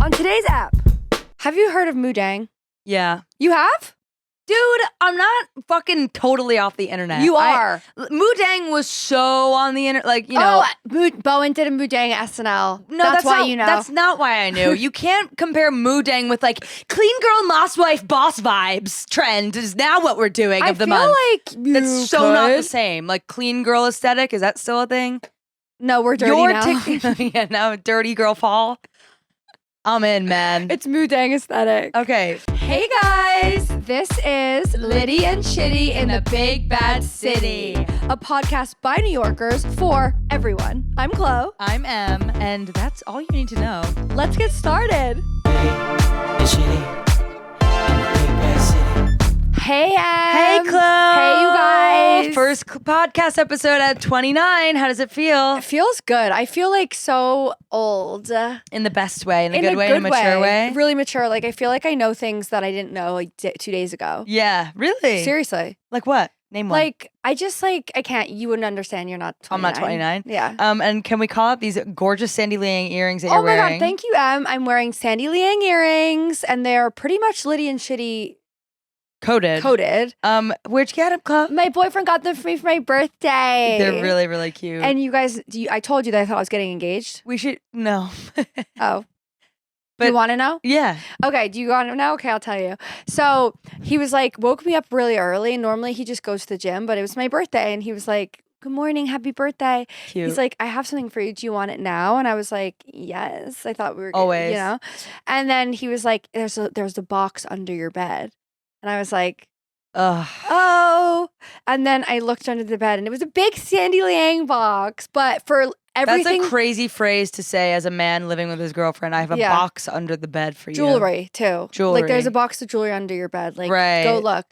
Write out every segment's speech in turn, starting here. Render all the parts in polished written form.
On today's app, have you heard of deng? Yeah. You have? Dude, I'm not fucking totally off the internet. You are. Deng was so on the internet, like, you know. Bowen did a deng SNL. No, that's why not, you know. That's not why I knew. You can't compare deng with like clean girl, moss wife, boss vibes trend is now what we're doing of the month. I feel like that's so not the same. Like clean girl aesthetic, is that still a thing? No, we're dirty now. Yeah, now dirty girl fall. I'm in, man. It's deng aesthetic. Okay. Hey guys, this is Litty and Shitty in the Big Bad City, a podcast by New Yorkers for everyone. I'm Chlo. I'm Em, and that's all you need to know. Let's get started. Hey, Em. Hey, Chlo. Hey, you guys. First podcast episode at 29. How does it feel? It feels good. I feel like so old. In the best way, in a good way, in a mature way? Really mature. Like, I feel like I know things that I didn't know like 2 days ago. Yeah, really? Seriously. Like what? Name one. Like, I just like, I can't, you wouldn't understand. You're not 29. I'm not 29. Yeah. And can we call out these gorgeous Sandy Liang earrings that you're Oh my wearing? God, thank you, Em. I'm wearing Sandy Liang earrings, and they're pretty much Litty and Shitty Coated. Where'd you get them, Chlo? My boyfriend got them for me for my birthday. They're really, really cute. And you guys, I told you that I thought I was getting engaged. We should, no. Oh. But you want to know? Yeah. Okay, do you want to know? Okay, I'll tell you. So he was like, woke me up really early. Normally he just goes to the gym, but it was my birthday. And he was like, good morning, happy birthday. Cute. He's like, I have something for you. Do you want it now? And I was like, yes. I thought we were always, you know. And then he was like, there's a box under your bed. And I was like, ugh. Oh. And then I looked under the bed and it was a big Sandy Liang box. But for everything. That's a crazy phrase to say as a man living with his girlfriend. I have a box under the bed for you. Jewelry, too. Jewelry. Like, there's a box of jewelry under your bed. Like, right. Go look.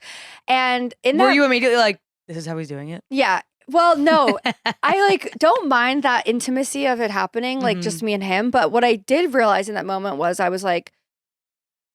And were you immediately like, this is how he's doing it? Yeah. Well, no. I, like, don't mind that intimacy of it happening, like, just me and him. But what I did realize in that moment was I was like,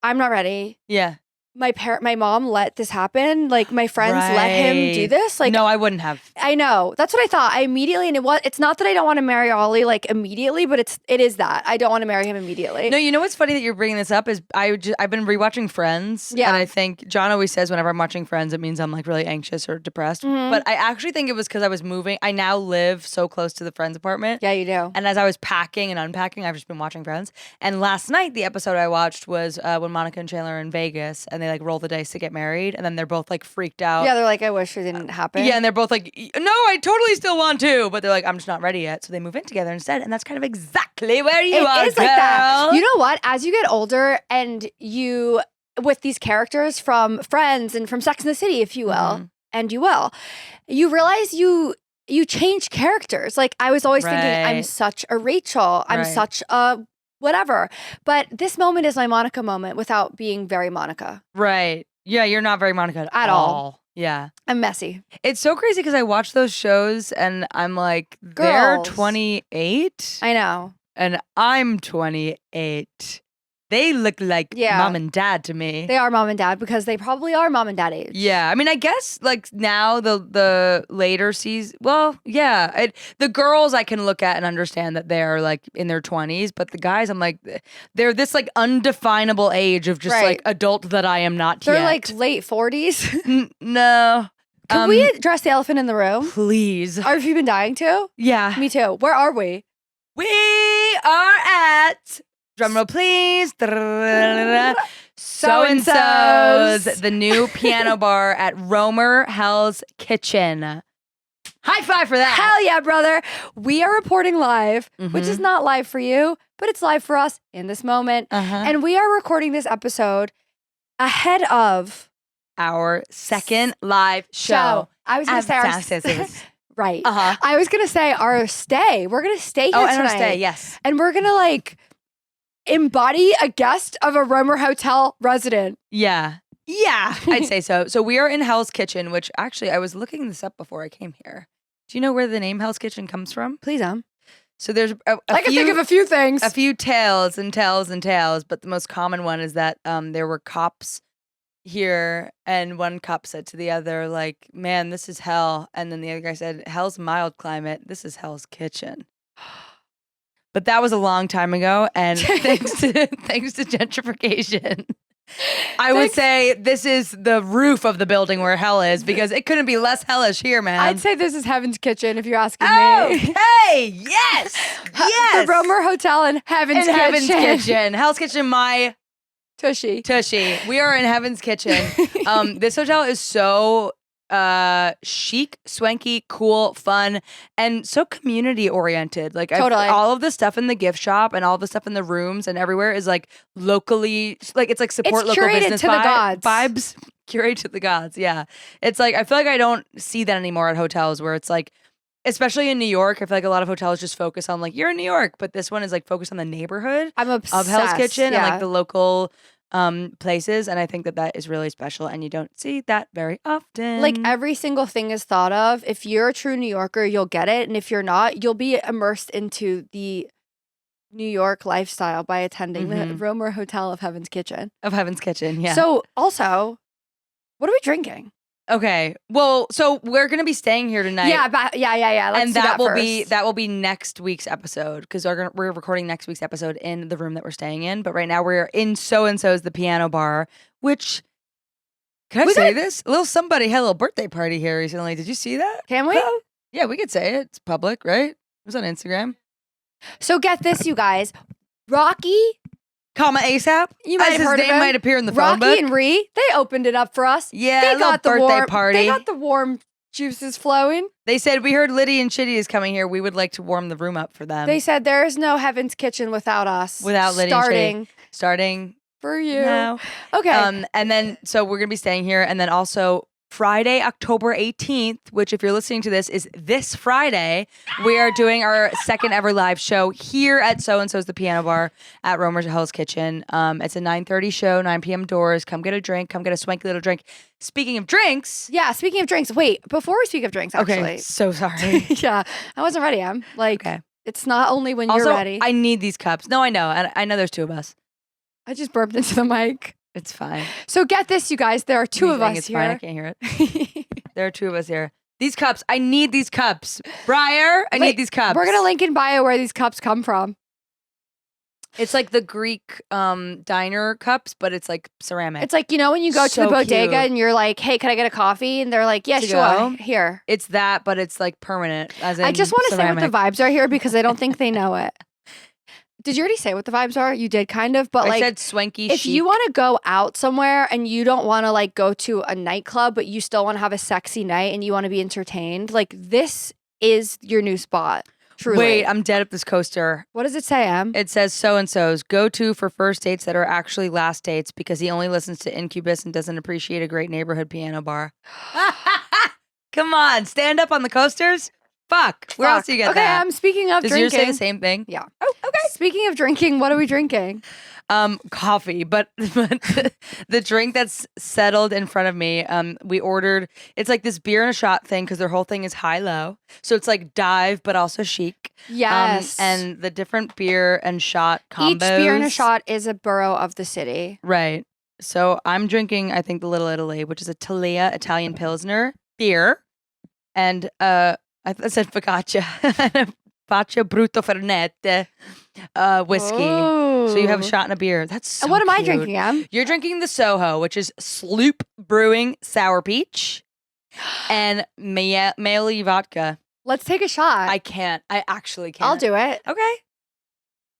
I'm not ready. Yeah. My mom let this happen. Like, my friends let him do this. Like, no, I wouldn't have. I know. That's what I thought. I immediately, and it's not that I don't want to marry Ollie like immediately, but it is that I don't want to marry him immediately. No, you know what's funny that you're bringing this up is I've been rewatching Friends. Yeah. And I think John always says whenever I'm watching Friends, it means I'm like really anxious or depressed. But I actually think it was because I was moving. I now live so close to the Friends apartment. Yeah, you do. And as I was packing and unpacking, I've just been watching Friends. And last night, the episode I watched was when Monica and Chandler are in Vegas and they like roll the dice to get married, and then they're both like freaked out. Yeah, they're like, I wish it didn't happen. Yeah, and they're both like, no, I totally still want to, but they're like, I'm just not ready yet. So they move in together instead, and that's kind of exactly where you are. It is like that. You know what? As you get older, and you with these characters from Friends and from Sex and the City, if you will, and you realize you change characters. Like, I was always thinking, I'm such a Rachel. I'm such a whatever. But this moment is my Monica moment without being very Monica. Right. Yeah, you're not very Monica at all. Yeah. I'm messy. It's so crazy because I watch those shows and I'm like, they're 28. I know. And I'm 28. They look like mom and dad to me. They are mom and dad because they probably are mom and dad age. Yeah. I mean, I guess like now the later season, well, yeah. The girls I can look at and understand that they're like in their 20s, but the guys, I'm like, they're this like undefinable age of just like adult that I am not they're yet. Like late 40s. No. Can we address the elephant in the room? Please. Have you been dying to? Yeah. Me too. Where are we? We are at... Drumroll, please. So-and-so's, the new piano bar at Romer Hell's Kitchen. High five for that. Hell yeah, brother. We are reporting live, which is not live for you, but it's live for us in this moment. And we are recording this episode ahead of our second live show. I was going to say right. I was going to say our stay. We're going to stay here tonight. And our stay, yes. And we're going to like embody a guest of a Romer Hotel resident. Yeah. Yeah, I'd say so. So we are in Hell's Kitchen, which actually I was looking this up before I came here. Do you know where the name Hell's Kitchen comes from? Please, So there's I can think of a few things. A few tales and tales and tales, but the most common one is that there were cops here, and one cop said to the other, like, man, this is hell. And then the other guy said, hell's mild climate. This is Hell's Kitchen. But that was a long time ago, and thanks to gentrification, I would say this is the roof of the building where hell is, because it couldn't be less hellish here, man. I'd say this is Heaven's Kitchen if you're asking Oh, me. hey, yes, yes. The Romer Hotel in Heaven's Kitchen. Heaven's Kitchen. Hell's Kitchen, my Tushy. We are in Heaven's Kitchen. This hotel is so chic, swanky, cool, fun, and so community oriented. Like Totally. all of the stuff in the gift shop and all the stuff in the rooms and everywhere is like locally, like it's like support local curated business to the gods. vibes. Curated to the gods. Yeah, it's like I feel like I don't see that anymore at hotels where it's like, especially in New York, I feel like a lot of hotels just focus on like, you're in New York, but this one is like focused on the neighborhood I'm obsessed. of Hell's Kitchen and yeah. like the local places, and I think that is really special, and you don't see that very often. Like every single thing is thought of. If you're a true New Yorker, you'll get it, and if you're not, you'll be immersed into the New York lifestyle by attending the Romer Hotel of Heaven's Kitchen. Yeah. So also, what are we drinking? Okay. Well, so we're gonna be staying here tonight. Yeah. Let's and do that will be next week's episode, because we're recording next week's episode in the room that we're staying in. But right now we're in so and so's the piano bar, which can I say this? A little somebody had a little birthday party here recently. Did you see that? Can we? Yeah, we could say it. It's public, right? It was on Instagram. So get this, you guys. Rocky, ASAP. you might As have his heard of name him. might appear in the phone Rocky book. and Ree, they opened it up for us. Yeah, they a little got the birthday warm party. They got the warm juices flowing. They said, we heard Litty and Shitty is coming here. We would like to warm the room up for them. They said there is no Heaven's Kitchen without us. Without Litty and Shitty. Starting for you. now. Okay. And then, so we're going to be staying here. And then also Friday, October 18th, which if you're listening to this is this Friday, we are doing our second ever live show here at So-and-so's The Piano Bar at Romer's Hell's Kitchen. It's a 9:30 show, 9 p.m. doors. Come get a drink. Come get a swanky little drink. Speaking of drinks. Yeah, speaking of drinks. Wait, before we speak of drinks, actually. Okay, so sorry. Yeah, I wasn't ready. I'm like, It's not only when also, you're ready. I need these cups. No, I know. I know there's two of us. I just burped into the mic. It's fine. So get this, you guys. There are two of us it's here. Fine. I can't hear it. There are two of us here. These cups. I need these cups. Briar, I need these cups. We're going to link in bio where these cups come from. It's like the Greek diner cups, but it's like ceramic. It's like, you know, when you go to the bodega and you're like, hey, can I get a coffee? And they're like, yeah, sure. Here. It's that, but it's like permanent. As in I just want to say ceramic. what the vibes are here because I don't think they know it. Did you already say what the vibes are? You did kind of, but I like, said swanky if chic. you want to go out somewhere and you don't want to like go to a nightclub, but you still want to have a sexy night and you want to be entertained, like this is your new spot. Truly. Wait, I'm dead up this coaster. What does it say, Em? It says so-and-so's go-to for first dates that are actually last dates because he only listens to Incubus and doesn't appreciate a great neighborhood piano bar. Come on, stand up on the coasters. Fuck. Where else do you get that? Okay, speaking of Does drinking. yours say the same thing? Yeah. Oh, okay. Speaking of drinking, what are we drinking? Coffee, but the drink that's settled in front of me, we ordered, it's like this beer and a shot thing because their whole thing is high-low. So it's like dive, but also chic. Yes. And the different beer and shot combos. Each beer and a shot is a borough of the city. Right. So I'm drinking, I think, the Little Italy, which is a Talia Italian Pilsner beer. And I said focaccia. Faccia Brutto Fernet whiskey. Ooh. So you have a shot and a beer. That's so what am I cute. drinking, Em? You're drinking the Soho, which is Sloop Brewing Sour Peach and Maili Vodka. Let's take a shot. I can't. I actually can't. I'll do it. Okay.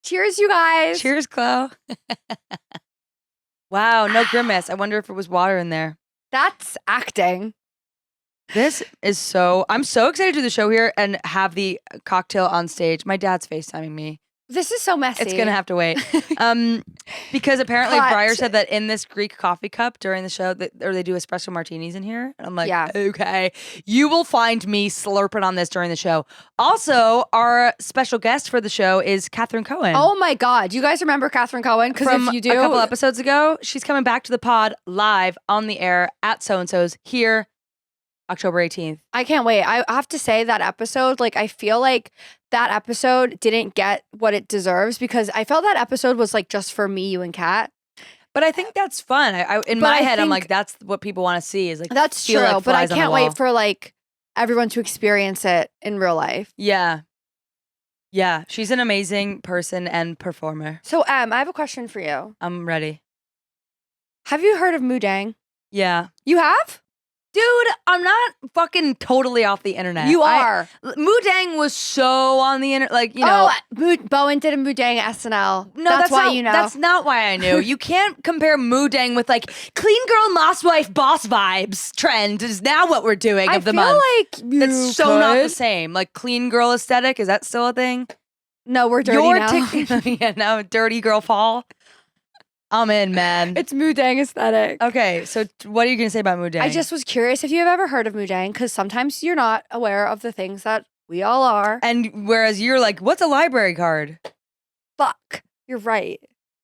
Cheers, you guys. Cheers, Chlo. Wow, no grimace. I wonder if it was water in there. That's acting. This is I'm so excited to do the show here and have the cocktail on stage. My dad's FaceTiming me. This is so messy. It's going to have to wait. Because apparently Briar said that in this Greek coffee cup during the show, or they do espresso martinis in here. And I'm like, okay, you will find me slurping on this during the show. Also, our special guest for the show is Catherine Cohen. Oh my God. You guys remember Catherine Cohen? Because if you do. A couple episodes ago, she's coming back to the pod live on the air at So-and-so's here October 18th. I can't wait. I have to say that episode, like, I feel like that episode didn't get what it deserves because I felt that episode was like just for me, you, and Kat. But I think that's fun. In my head, I'm like, that's what people want to see is like, that's true. Like but I can't wait for like everyone to experience it in real life. Yeah. Yeah, she's an amazing person and performer. So, I have a question for you. I'm ready. Have you heard of Mudang? Yeah. You have? Dude, I'm not fucking totally off the internet. You are. Mudang was so on the internet, like, you know. Oh, Bowen did a Mudang SNL. No, that's why not, you know. That's not why I knew. You can't compare Mudang with like clean girl, moss wife, boss vibes trend is now what we're doing of the month. I feel like that's so not the same. Like clean girl aesthetic, is that still a thing? No, we're dirty now. Yeah, now dirty girl fall. I'm in, man. It's Mudang aesthetic. Okay, so what are you going to say about Mudang? I just was curious if you have ever heard of Mudang, because sometimes you're not aware of the things that we all are. And whereas you're like, what's a library card? Fuck, you're right.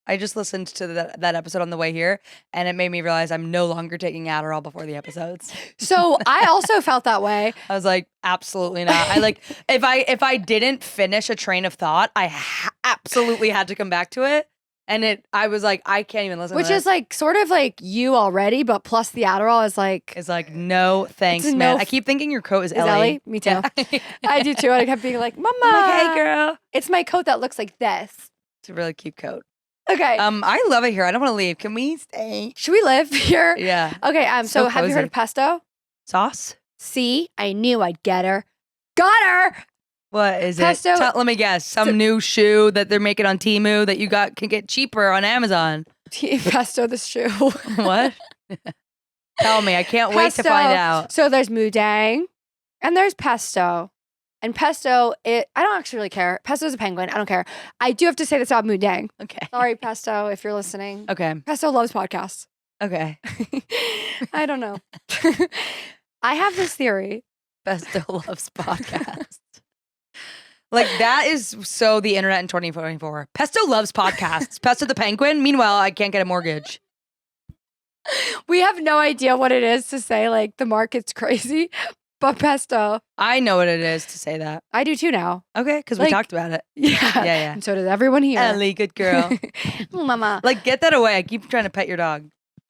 I just listened to that episode on the way here, and it made me realize I'm no longer taking Adderall before the episodes. So I also felt that way. I was like, absolutely not. I like if I didn't finish a train of thought, I absolutely had to come back to it. And I was like, I can't even listen to Which this. is like sort of like you already, but plus the Adderall is like. It's like, no thanks, man. I keep thinking your coat is Ellie. Me too. Yeah. I do too. I kept being like, Mama. I'm like, hey, girl. It's my coat that looks like this. It's a really cute coat. Okay. I love it here. I don't want to leave. Can we stay? Should we live here? Yeah. Okay. So have you cozy. heard of pesto? Sauce? See, I knew I'd get her. Got her. What is pesto, it? Let me guess. Some new shoe that they're making on Temu that you can get cheaper on Amazon. Pesto the shoe. What? Tell me. I can't wait to find out. So there's Mudang and there's pesto. And pesto, I don't actually really care. Pesto's a penguin. I don't care. I do have to say this about Mudang. Okay. Sorry, Pesto, if you're listening. Okay. Pesto loves podcasts. Okay. I don't know. I have this theory. Pesto loves podcasts. Like, that is so the internet in 2024. Pesto loves podcasts. Pesto the penguin. Meanwhile, I can't get a mortgage. We have no idea what it is to say, like, the market's crazy. But pesto. I know what it is to say that. I do too now. Okay, because we talked about it. Yeah. Yeah. And so does everyone here. Ellie, good girl. Oh, Mama. Like, get that away. I keep trying to pet your dog.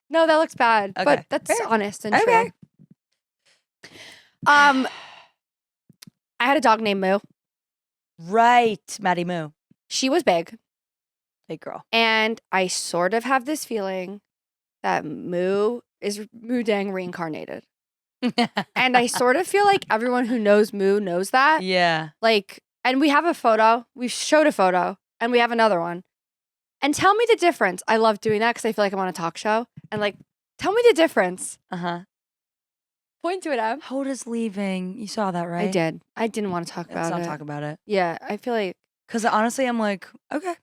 No, that looks bad. Okay. But that's honest and okay. true. I had a dog named Moo. Right, Maddie Moo. She was big. Big girl. And I sort of have this feeling that Moo is Mudang reincarnated. And I sort of feel like everyone who knows Moo knows that. Yeah. Like, and we have a photo. We've showed a photo. And we have another one. And tell me the difference. I love doing that because I feel like I'm on a talk show. And like, tell me the difference. Uh-huh. Point to it, Em. Hoda's leaving. You saw that, right? I did. I didn't want to talk about it. Let's not talk about it. Yeah, I feel like. Because honestly, I'm like, okay.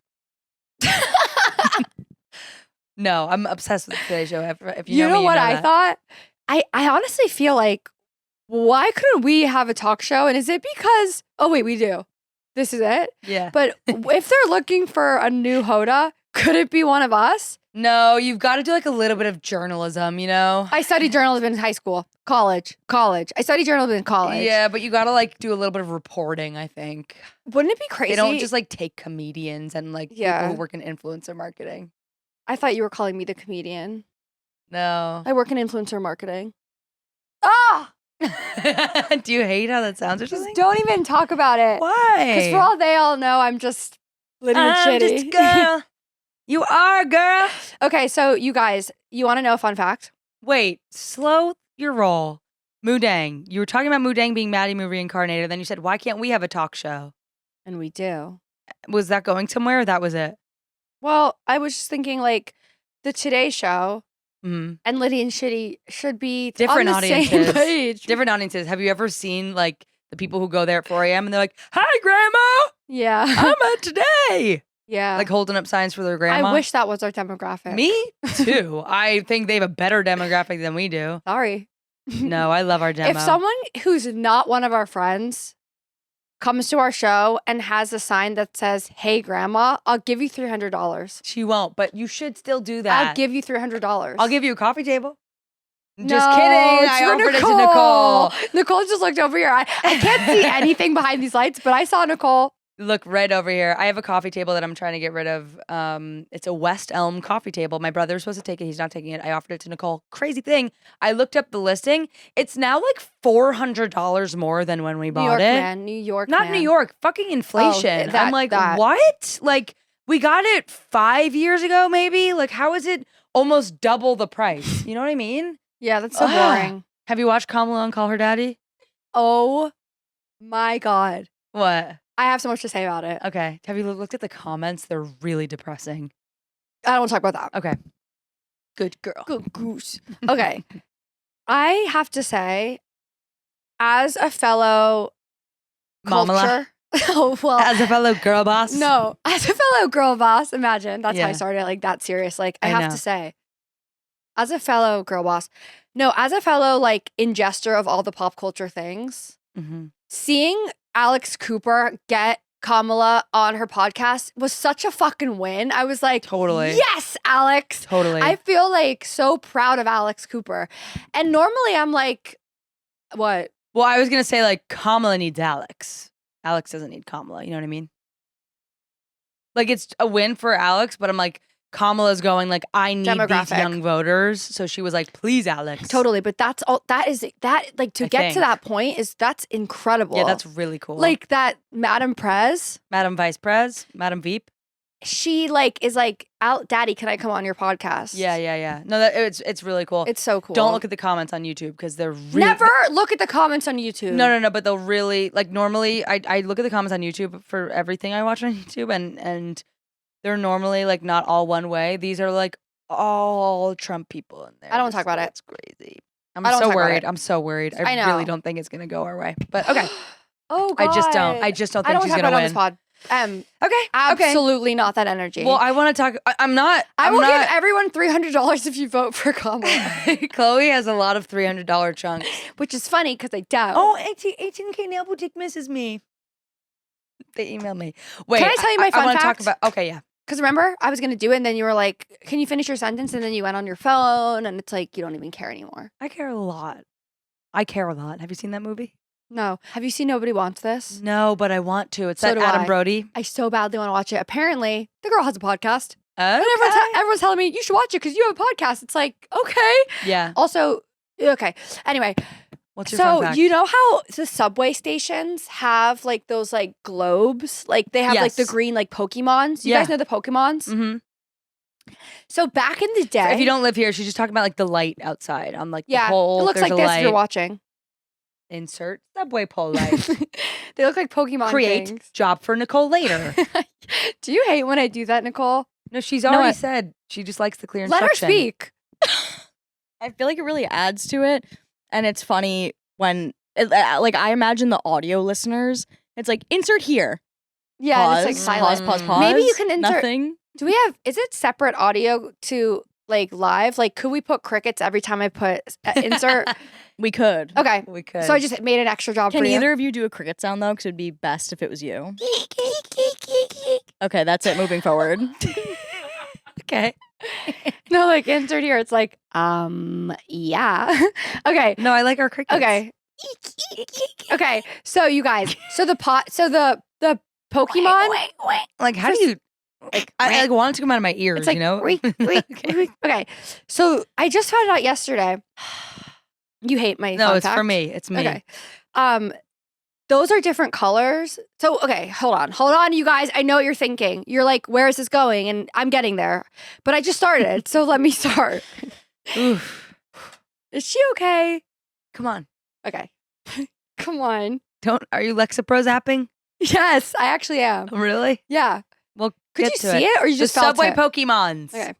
No, I'm obsessed with today's show. If you know me, what you know I that. thought? I honestly feel like, why couldn't we have a talk show? And is it because, oh wait, we do. This is it? Yeah. But if they're looking for a new Hoda, could it be one of us? No, you've got to do like a little bit of journalism, you know? I studied journalism in high school, college. I studied journalism in college. Yeah, but you got to like do a little bit of reporting, I think. Wouldn't it be crazy? They don't just like take comedians and like people who work in influencer marketing. I thought you were calling me the comedian. No. I work in influencer marketing. Ah! Do you hate how that sounds or something? Just don't even talk about it. Why? Because for all they all know, I'm just litty and shitty. I'm just a girl. You are a girl. Okay, so you guys, you want to know a fun fact? Wait, slow your roll. Mudang. You were talking about Mudang being Maddie Moo reincarnated. Then you said, why can't we have a talk show? And we do. Was that going somewhere or that was it? Well, I was just thinking like the Today Show and Litty and Shitty should be different on the audiences. same page. Different audiences. Have you ever seen like the people who go there at 4 a.m. and they're like, hi, grandma. Yeah. I'm at Today. Yeah. Like holding up signs for their grandma. I wish that was our demographic. Me too. I think they have a better demographic than we do. Sorry. No, I love our demo. If someone who's not one of our friends comes to our show and has a sign that says, hey, grandma, I'll give you $300. She won't, but you should still do that. I'll give you $300. I'll give you a coffee table. No, Just kidding. it's I for offered it to Nicole. Nicole just looked over here. I can't see anything behind these lights, but I saw Nicole. Look right over here. I have a coffee table that I'm trying to get rid of. It's a West Elm coffee table. My brother's supposed to take it. He's not taking it. I offered it to Nicole. Crazy thing. I looked up the listing. It's now like $400 more than when we bought it. New York, Not man. New York. Fucking inflation. I'm like, what? Like, we got it 5 years ago, maybe. Like, how is it almost double the price? You know what I mean? Yeah, that's so boring. Have you watched Kamala and Call Her Daddy? Oh my God. What? I have so much to say about it. Okay. Have you looked at the comments? They're really depressing. I don't want to talk about that. Okay. Good girl. Good goose. Okay. I have to say, as a fellow Mamala? oh, well. As a fellow girl boss? No. As a fellow girl boss, imagine. That's how I Yeah. started, like, that serious. Like, I I have know. to say, as a fellow girl boss, no, as a fellow, like, ingester of all the pop culture things, seeing Alex Cooper get Kamala on her podcast was such a fucking win. I was like, Totally. yes, Alex. Totally. I feel like so proud of Alex Cooper. And normally I'm like, what? Well, I was going to say, like, Kamala needs Alex. Alex doesn't need Kamala. You know what I mean? Like, it's a win for Alex, but I'm like, Kamala's going, like, I need these Demographic. young voters. So she was like, please, Alex. Totally. But that's all, like, to I get think. to that point that's incredible. Yeah, that's really cool. like that Madam Prez, Madam Vice Prez, Madam Veep. she, like, is like, Daddy, can I come on your podcast? Yeah. No, it's really cool. It's so cool. Don't look at the comments on YouTube because they're really Never look at the comments on YouTube. No, but they'll really, like, normally I look at the comments on YouTube for everything I watch on YouTube, and they're normally, like, not all one way. These are, like, all Trump people in there. I don't want to talk about it. It's crazy. I don't so talk about worried. it. I'm so worried. I I know. really don't think it's gonna go our way. But okay. Oh, God. I just don't I think don't she's want to talk gonna about it on this win. pod. Okay. Absolutely not that energy. Well, I want to talk. I'm not. I I'm will not, give everyone $300 if you vote for Kamala, Chloe has a lot of $300 chunks. which is funny because I don't. Oh, 18K nail boutique misses me. They emailed me. Wait, Can I tell you my I fun want to talk fact? about. Okay, yeah. Because remember, I was going to do it, and then you were like, can you finish your sentence? And then you went on your phone, and it's like, you don't even care anymore. I care a lot. Have you seen that movie? No. Have you seen Nobody Wants This? No, but I want to. It's So that do Adam I. Brody. I so badly want to watch it. Apparently, the girl has a podcast. Okay. And everyone's telling me, you should watch it because you have a podcast. It's like, okay. Yeah. Also, okay. Anyway, What's your fun so fact? you know how the subway stations have like those like globes? Like they have like the Yes. green like Pokemons. You Yeah. guys know the Pokemons? Mm-hmm. So back in the day. If you don't live here, she's just talking about like the light outside on like yeah, the pole. it looks There's like a this light. if you're watching. Insert subway pole light. They look like Pokemon Create things. job for Nicole later. Do you hate when I do that, Nicole? No, she's No, already I- said she just likes the clear Let instruction. her speak. I feel like it really adds to it, and it's funny when, like, I imagine the audio listeners. It's like insert here. Yeah, pause, and it's like silent. pause. Maybe you can insert. nothing. Do we have? Is it separate audio to like live? Like, could we put crickets every time I put insert? We could. Okay, We could. so I just made an extra job Can for you. either of you do a cricket sound though? Because it'd be best if it was you. Okay, that's it. Moving forward. okay. No, like insert here. It's like, yeah. Okay. No, I like our crickets. Okay. Okay. So you guys, so the Pokemon, Like, how do you? I like want it to come out of my ears. it's like, you know. okay. Okay. So I just found out yesterday. You hate my No, fun it's for fact? me. It's me. Okay. Those are different colors. So, okay, hold on, you guys. I know what you're thinking. You're like, where is this going? And I'm getting there. But I just started, so let me start. Oof. Is she okay? Come on. Okay. Come on. Are you Lexapro zapping? Yes, I actually am. Really? Yeah. Well, Could get you to see it or you The just felt Subway it? Pokemons. Okay.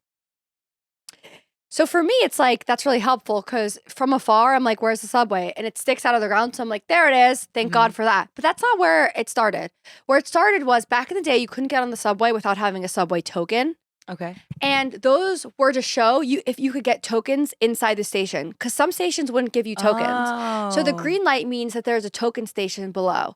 So for me, it's like, that's really helpful because from afar, I'm like, where's the subway? And it sticks out of the ground. So I'm like, there it is. Thank God for that. But that's not where it started. Where it started was back in the day, you couldn't get on the subway without having a subway token. Okay. And those were to show you if you could get tokens inside the station because some stations wouldn't give you tokens. So the Oh. green light means that there's a token station below.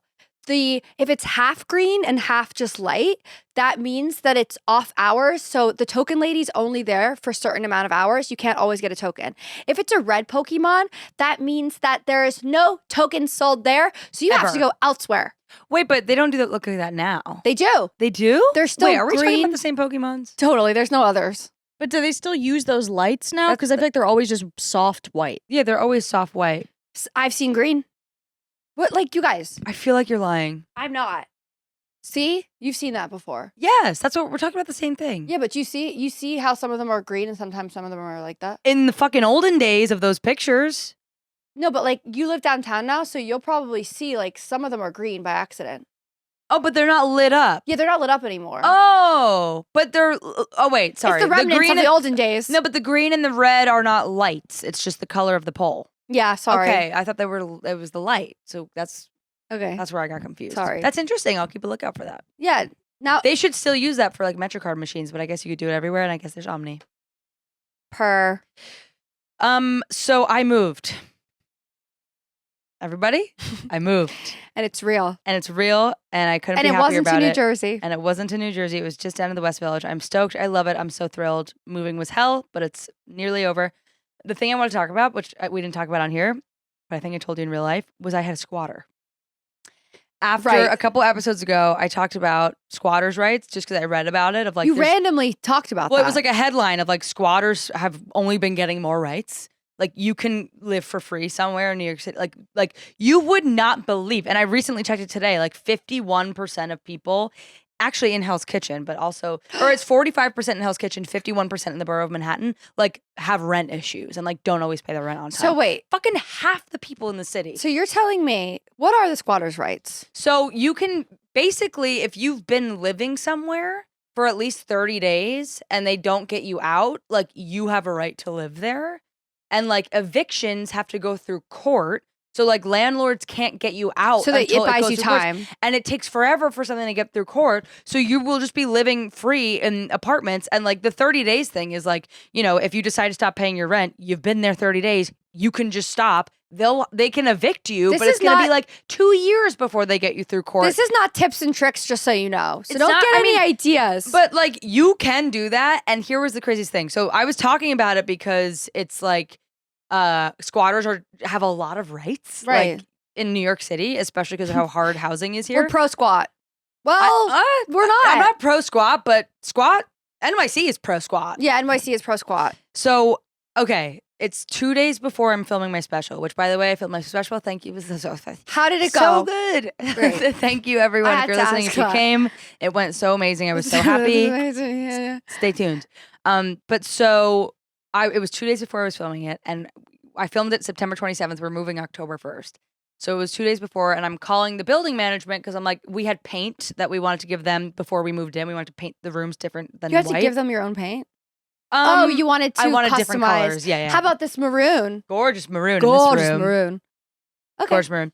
If it's half green and half just light, that means that it's off hours. So the token lady's only there for a certain amount of hours. You can't always get a token. If it's a red Pokemon, that means that there is no tokens sold there. So you have Ever. to go elsewhere. Wait, but they don't do that. Look like that now. They do. They do. They're still Wait, are we talking green. about the same Pokemons? Totally. There's no others. But do they still use those lights now? That's Because I feel like they're always just soft white. Yeah, they're always soft white. I've seen green. What, like, you guys? I feel like you're lying. I'm not. See? You've seen that before. Yes, that's what we're talking about. The same thing. Yeah, but you see how some of them are green and sometimes some of them are like that? In the fucking olden days of those pictures. No, but like you live downtown now, so you'll probably see like some of them are green by accident. Oh, but they're not lit up. Yeah, they're not lit up anymore. Oh, but they're. Oh, wait, sorry. It's the remnants of the olden days. No, but the green and the red are not lights. It's just the color of the pole. Yeah, sorry. Okay, I thought they were. It was the light. So that's Okay. where I got confused. Sorry. That's interesting. I'll keep a lookout for that. Yeah. Now They should still use that for like MetroCard machines, but I guess you could do it everywhere. And I guess there's Omni. So I moved. Everybody, I moved, and it's real. and it's real, and I couldn't And be it happier wasn't about to New it. Jersey. And it wasn't to New Jersey. It was just down to the West Village. I'm stoked. I love it. I'm so thrilled. Moving was hell, but it's nearly over. The thing I want to talk about, which we didn't talk about on here, but I think I told you in real life, was I had a squatter. After Right. a couple episodes ago, I talked about squatters' rights just because I read about it. Of like, You there's- randomly talked about well, that. it was like a headline of like squatters have only been getting more rights. Like you can live for free somewhere in New York City. Like you would not believe. And I recently checked it today. Like 51% of people, actually in Hell's Kitchen, but also, or it's 45% in Hell's Kitchen, 51% in the borough of Manhattan, like have rent issues and like don't always pay their rent on time. So wait. Fucking half the people in the city. So you're telling me what are the squatters' rights? So you can basically, if you've been living somewhere for at least 30 days and they don't get you out, like you have a right to live there. And like evictions have to go through court. So like landlords can't get you out. So that it until buys goes you through court. time. And it takes forever for something to get through court. So you will just be living free in apartments. And like the 30 days thing is like, you know, if you decide to stop paying your rent, you've been there 30 days, you can just stop. They can evict you, This but it's is going to not- be like 2 years before they get you through court. This is not tips and tricks, just so you know. So It's don't not- get I any mean, ideas. But like you can do that. And here was the craziest thing. So I was talking about it because it's like squatters have a lot of rights. Right. Like in New York City, especially because of how hard housing is here. we're pro squat. Well, we're not. I'm not pro squat, but squat NYC is pro squat. Yeah, NYC is pro squat. So okay, it's 2 days before I'm filming my special. Which, by the way, I filmed my special. Thank you. It was so How did it go? So good. Great. Thank you, everyone. I If had you're to listening, ask if you that. came, it went so amazing. I was so happy. Yeah. Stay tuned. But so it was 2 days before I was filming it, and I filmed it September 27th. We're moving October 1st. So it was 2 days before, and I'm calling the building management because I'm like, we had paint that we wanted to give them before we moved in. We wanted to paint the rooms different than You had white. to give them your own paint? Oh, you wanted to I wanted customize. different colors. Yeah, yeah. How about this maroon? Gorgeous maroon Gorgeous in this room. maroon. Okay. Gorgeous maroon.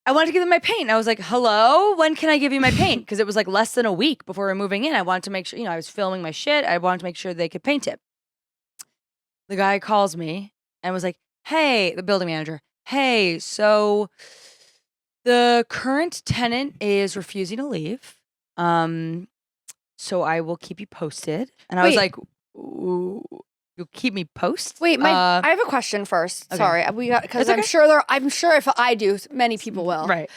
I wanted to give them my paint. I was like, hello, when can I give you my paint? Because it was like less than a week before we were moving in. I wanted to make sure, I was filming my shit. I wanted to make sure they could paint it. The guy calls me and was like, hey, the building manager, hey, so the current tenant is refusing to leave. So I will keep you posted. And I was Wait. like, ooh, you'll keep me posted? Wait, I have a question first. okay. Sorry, we got because It's I'm sure if I do, many people will. Right.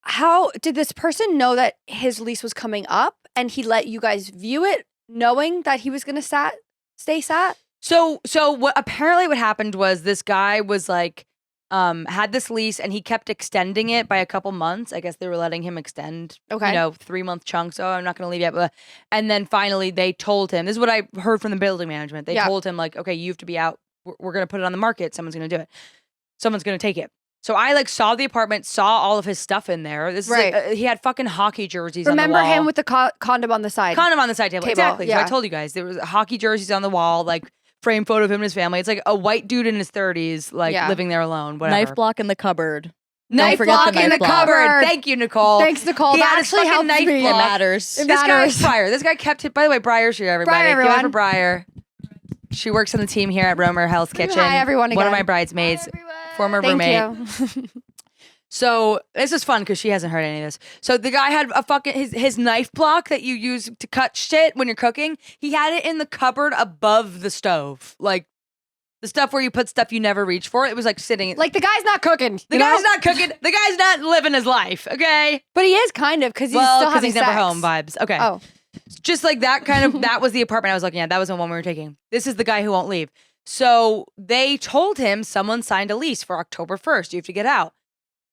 How did this person know that his lease was coming up and he let you guys view it, knowing that he was going to stay sat? So what apparently what happened was this guy was like, had this lease and he kept extending it by a couple months. I guess they were letting him extend, Okay. 3-month chunks. Oh, I'm not going to leave yet. But, and then finally they told him, this is what I heard from the building management. They Yeah. told him like, okay, you have to be out. We're going to put it on the market. Someone's going to do it. Someone's going to take it. So I like saw the apartment, saw all of his stuff in there. This Right. is like, he had fucking hockey jerseys Remember on the wall. him with the condom on the side? Condom on the side table. Exactly. So yeah. I told you guys there was hockey jerseys on the wall, like frame photo of him and his family. It's like a white dude in his 30s, like Yeah. living there alone. Whatever. Knife block in the cupboard. Knife forget block the in the knife block. cupboard. Thank you, Nicole. Thanks, Nicole. He That had his actually fucking helped knife me. It block. matters. It This guy matters. is Briar. This guy kept it. By the way, Briar's here, everybody. Briar, Give it up for everyone. Briar. She works on the team here at Romer Hell's Kitchen. Hi, everyone One of again. my bridesmaids, former Thank roommate. you. So this is fun because she hasn't heard any of this. So the guy had a fucking his knife block that you use to cut shit when you're cooking. He had it in the cupboard above the stove, like The stuff where you put stuff you never reach for. It was like sitting. Like the guy's not cooking. The guy's not cooking. The guy's not living his life. Okay. But he is kind of because he's still having he's never sex. home vibes. Okay. Oh. Just like that kind of, that was the apartment I was looking at. That was the one we were taking. This is the guy who won't leave. So they told him someone signed a lease for October 1st. You have to get out.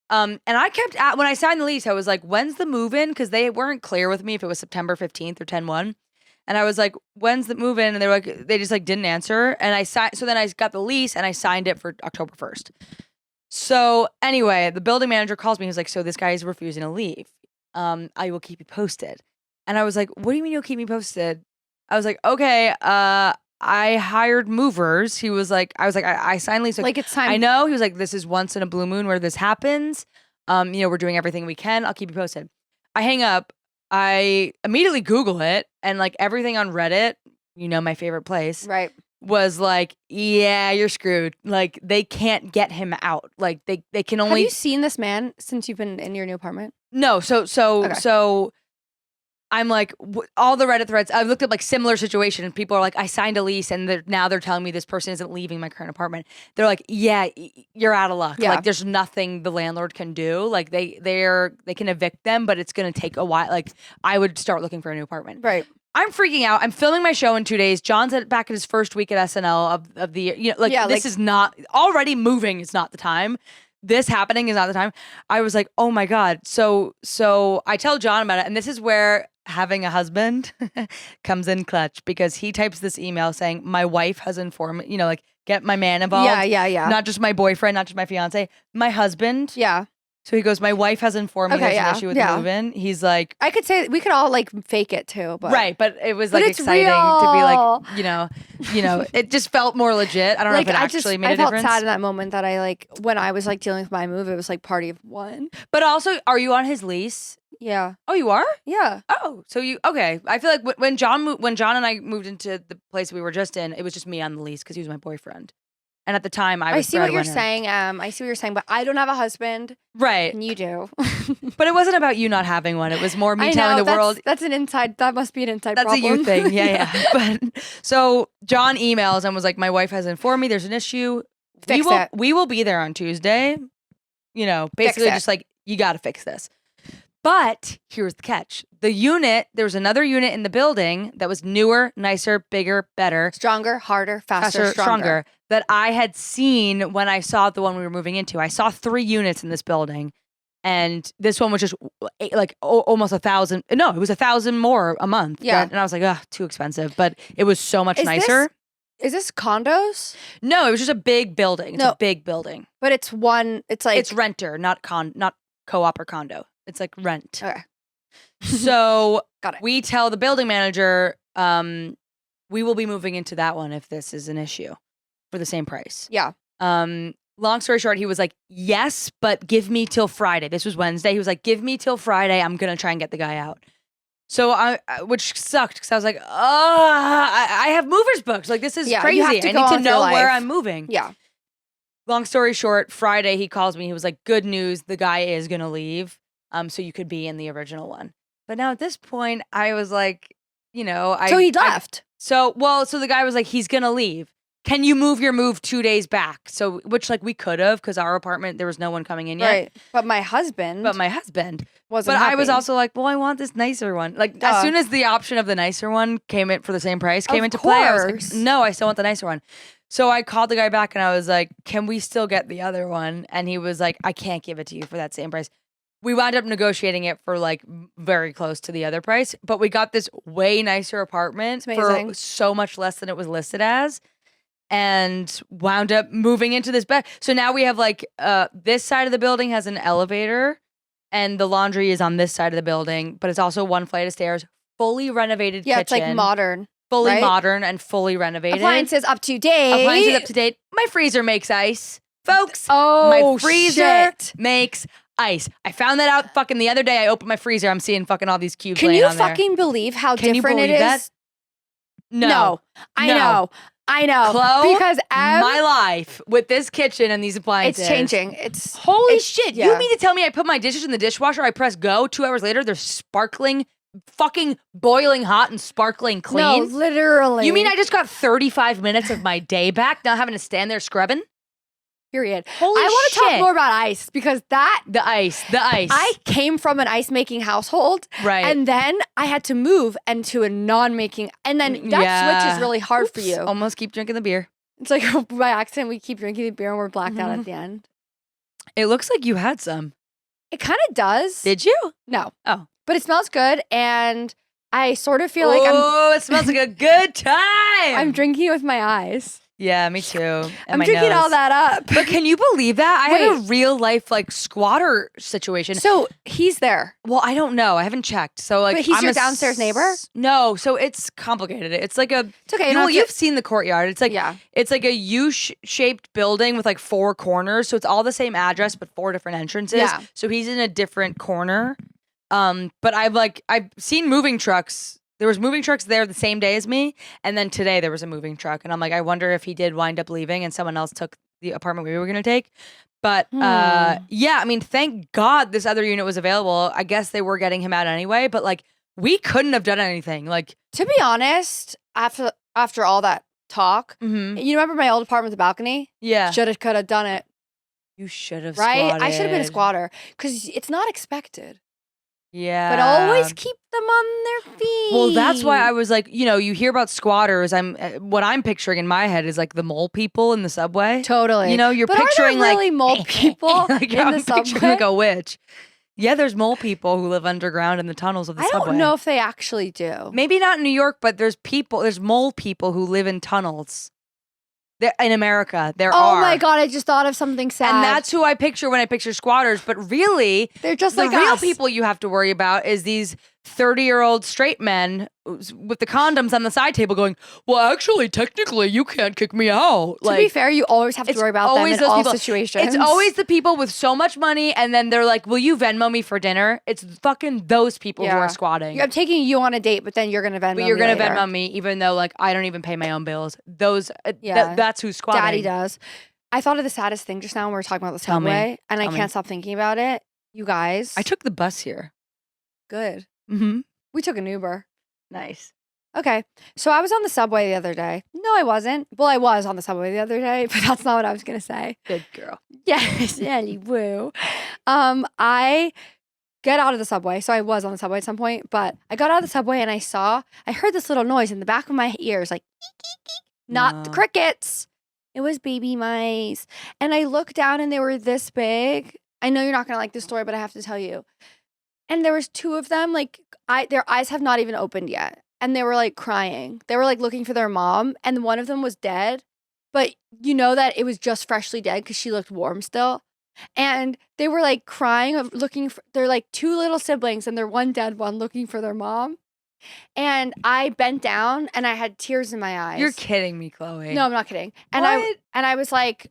And I kept when I signed the lease, I was like, when's the move in? Because they weren't clear with me if it was September 15th or 10/1. And I was like, when's the move in? And they were like, they just like didn't answer. And I signed, so then I got the lease and I signed it for October 1st. So anyway, the building manager calls me. He's like, so this guy is refusing to leave. I will keep you posted. And I was like, what do you mean you'll keep me posted? I was like, okay, I hired movers. He was like, I signed lease. Like it's time. I know. He was like, this is once in a blue moon where this happens. We're doing everything we can. I'll keep you posted. I hang up. I immediately Google it, and like everything on Reddit, my favorite place, Right. was like, yeah, you're screwed. Like they can't get him out. Like they can only. Have you seen this man since you've been in your new apartment? No. So I'm like, all the Reddit threads, I've looked at like similar situations. People are like, I signed a lease and now they're telling me this person isn't leaving my current apartment. They're like, yeah, you're out of luck. Yeah. Like there's nothing the landlord can do. Like they can evict them, but it's going to take a while. Like I would start looking for a new apartment. Right. I'm freaking out. I'm filming my show in 2 days. John's back at his first week at SNL of the year. This is not, already moving is not the time. This happening is not the time. I was like, oh my God. So I tell John about it. And this is where having a husband comes in clutch, because he types this email saying, my wife has informed me, get my man involved. Yeah. Not just my boyfriend, not just my fiance, my husband. Yeah. So he goes, my wife has informed me there's an issue with yeah. move-in. He's like, I could say we could all like fake it too, but right, but it was But like it's exciting real. to be like, it just felt more legit. I don't know if it actually made a I felt difference. sad in that moment that I like when I was like dealing with my move, it was like party of one. But also, are you on his lease? Yeah. Oh, you are? Yeah. Oh, so okay. I feel like when John and I moved into the place we were just in, it was just me on the lease because he was my boyfriend. And at the time, I was see what you're breadwinner. saying. I see what you're saying, but I don't have a husband. Right. And you do. But it wasn't about you not having one. It was more me I telling know, the world. that must be an inside That's problem. a you thing. Yeah. But so John emails and was like, my wife has informed me there's an issue. Fix it. We will be there on Tuesday. Basically just like, you got to fix this. But here's the catch. There was another unit in the building that was newer, nicer, bigger, better. Stronger, harder, faster, stronger. That I had seen when I saw the one we were moving into. I saw 3 units in this building. And this one was just like almost 1,000. No, it was 1,000 more a month. Yeah. And I was like, too expensive. But it was so much nicer. Is this condos? No, it was just a big building. It's a big building. But it's like It's renter, not co-op or condo. It's like rent. Okay. So Got it. we tell the building manager, we will be moving into that one if this is an issue for the same price. Yeah. Long story short, he was like, yes, but give me till Friday. This was Wednesday. He was like, give me till Friday. I'm going to try and get the guy out. So which sucked because I was like, I have movers booked. Like, this is crazy. You have to I go need on to with your know life. where I'm moving. Yeah. Long story short, Friday he calls me. He was like, good news. The guy is going to leave. So you could be in the original one. But now at this point, I was like, So he left. So the guy was like, he's going to leave. Can you move your move 2 days back? So, which like we could have, because our apartment, there was no one coming in yet. Right. But my husband But wasn't I was happy. also like, well, I want this nicer one. Like, as soon as the option of the nicer one came in for the same price, came into play, I was course. like, no, I still want the nicer one. So I called the guy back and I was like, can we still get the other one? And he was like, I can't give it to you for that same price. We wound up negotiating it for like very close to the other price, but we got this way nicer apartment for so much less than it was listed as, and wound up moving into this bed. So now we have like this side of the building has an elevator, and the laundry is on this side of the building, but it's also one flight of stairs, fully renovated kitchen. It's like modern. Fully modern and fully renovated. Appliances up to date. My freezer makes ice. Folks, Oh, my freezer shit. makes ice. I found that out fucking the other day. I opened my freezer. I'm seeing fucking all these cubes Can laying you on there. fucking believe how Can you different it believe is? that? No. I know. Chlo, Because my life with this kitchen and these appliances. it's changing. Holy it's- shit. yeah. You mean to tell me I put my dishes in the dishwasher, I press go, 2 hours later, they're sparkling fucking boiling hot and sparkling clean. No, literally. You mean I just got 35 minutes of my day back, not having to stand there scrubbing? Period. Holy I want to talk shit. more about ice because The ice. I came from an ice making household, Right. and then I had to move into a non-making, and then that switch is really hard for you. Almost keep drinking the beer. It's like by accident we keep drinking the beer and we're blacked out at the end. It looks like you had some. It kind of does. Did you? No. Oh. But it smells good, and I sort of feel like it smells like a good time. I'm drinking it with my eyes. Yeah, me too. And I'm my drinking nose. all that up. But can you believe that? I had a Wait. real life like squatter situation. So he's there. Well, I don't know. I haven't checked. So like, But he's I'm your a downstairs neighbor? No, so it's complicated. It's like a. It's okay. Well, you've seen the courtyard. It's like Yeah. it's like a U-shaped building with like 4 corners. So it's all the same address but 4 different entrances. Yeah. So he's in a different corner. But I've seen moving trucks. There was moving trucks there the same day as me, and then today there was a moving truck, and I'm like, I wonder if he did wind up leaving and someone else took the apartment we were gonna take. But yeah, I mean, thank God this other unit was available. I guess they were getting him out anyway, but like we couldn't have done anything. Like To be honest, after all that talk, mhm. you remember my old apartment with the balcony? Yeah, Shoulda, coulda done it. you should have Right? I should have been a squatted. squatter because it's not expected. Yeah, But always keep them on their feet. Well, that's why I was like, you hear about squatters. What I'm picturing in my head is like the mole people in the subway. Totally. You're but picturing are there like really mole people like in I'm the picturing subway? like a witch. Yeah, there's mole people who live underground in the tunnels of the I subway. don't know if they actually do. Maybe not in New York, but there's mole people who live in tunnels. In America, there are. Oh my God, I just thought of something sad. And that's who I picture when I picture squatters. But really, they're just the like real us. people you have to worry about is these 30-year-old straight men with the condoms on the side table going, well, actually, technically, you can't kick me out. To be fair, you always have to worry about them in those all people. situations. It's always the people with so much money, and then they're like, will you Venmo me for dinner? It's fucking those people who Yeah. are squatting. I'm taking you on a date, but then you're gonna Venmo. But you're me gonna later. Venmo me, even though like I don't even pay my own bills. Those, Yeah. that's who's squatting. Daddy does. I thought of the saddest thing just now when we were talking about the Tell me. subway, and I Tell me. can't stop thinking about it. You guys, I took the bus here. good. Mm-hmm. We took an Uber. Nice. Okay, so I was on the subway the other day. No, I wasn't. Well, I was on the subway the other day, but that's not what I was gonna say. Good girl. Yes, Ellie, woo. I get out of the subway. So I was on the subway at some point, but I got out of the subway and I heard this little noise in the back of my ears, like eek, eek, eek. Not the No. crickets. It was baby mice. And I looked down and they were this big. I know you're not gonna like this story, but I have to tell you. And there was 2 of them, like their eyes have not even opened yet. And they were like crying. They were like looking for their mom, and one of them was dead. But you know that it was just freshly dead because she looked warm still. And they were like crying, they're like 2 little siblings, and they're one dead one looking for their mom. And I bent down and I had tears in my eyes. You're kidding me, Chloe. No, I'm not kidding. And What? I was like,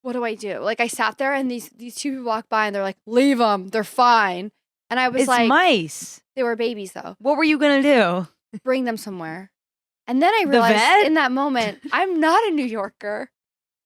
what do I do? Like I sat there and these 2 people walked by and they're like, leave them, they're fine. And I was It's like, mice. they were babies though. What were you gonna do? Bring them somewhere. And then I The realized vet? in that moment, I'm not a New Yorker